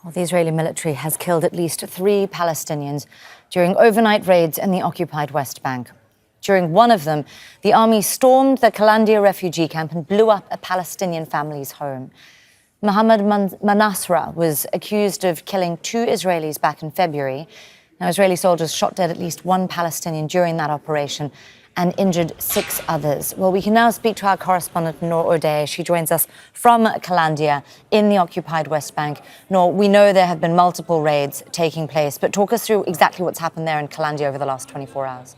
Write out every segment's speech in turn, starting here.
Well, the Israeli military has killed at least 3 Palestinians during overnight raids in the occupied West Bank. During one of them, the army stormed the Qalandiya refugee camp and blew up a Palestinian family's home. Mohammad Manasrah was accused of killing 2 Israelis back in February. Now, Israeli soldiers shot dead at least 1 Palestinian during that operation and injured 6 others. Well, we can now speak to our correspondent, Nour Odeh. She joins us from Qalandiya in the occupied West Bank. Nour, we know there have been multiple raids taking place, but talk us through exactly what's happened there in Qalandiya over the last 24 hours.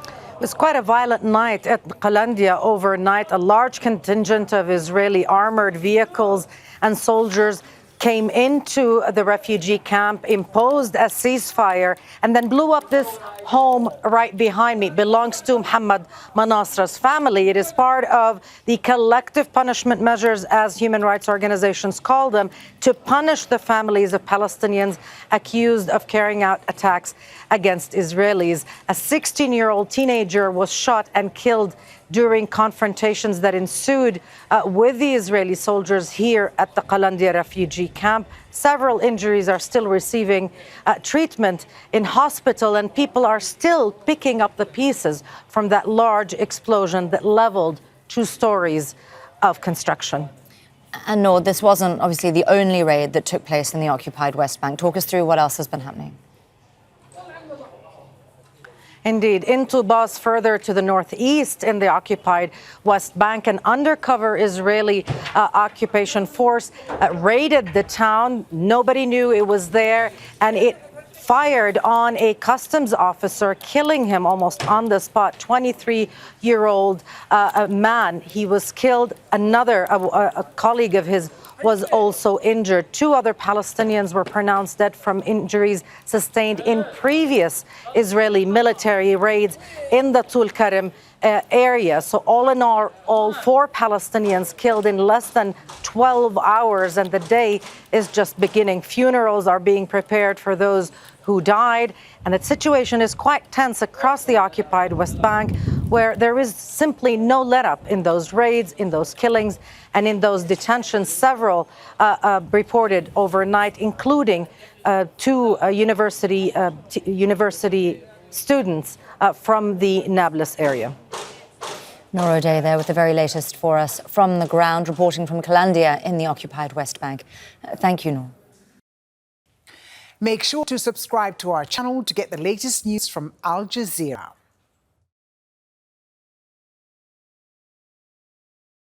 It was quite a violent night at Qalandiya overnight. A large contingent of Israeli armored vehicles and soldiers came into the refugee camp, imposed a ceasefire, and then blew up this home right behind me. It belongs to Mohammad Manasrah's family. It is part of the collective punishment measures, as human rights organizations call them, to punish the families of Palestinians accused of carrying out attacks against Israelis. A 16-year-old teenager was shot and killed during confrontations that ensued with the Israeli soldiers here at the Qalandiya refugee camp. Several injuries are still receiving treatment in hospital, and people are still picking up the pieces from that large explosion that leveled 2 stories of construction. And Nour, this wasn't obviously the only raid that took place in the occupied West Bank. Talk us through what else has been happening. Indeed, into Bas, further to the northeast in the occupied West Bank, an undercover Israeli occupation force raided the town. Nobody knew it was there, and it fired on a customs officer, killing him almost on the spot. 23-year-old man. He was killed. Another a colleague of his was also injured. 2 other Palestinians were pronounced dead from injuries sustained in previous Israeli military raids in the Tulkarem area. So all in all 4 Palestinians killed in less than 12 hours, and the day is just beginning. Funerals are being prepared for those who died, and the situation is quite tense across the occupied West Bank, where there is simply no let-up in those raids, in those killings, and in those detentions. Several reported overnight, including 2 university students from the Nablus area. Nour Odeh there with the very latest for us from the ground, reporting from Qalandiya in the occupied West Bank. Thank you, Nour. Make sure to subscribe to our channel to get the latest news from Al Jazeera.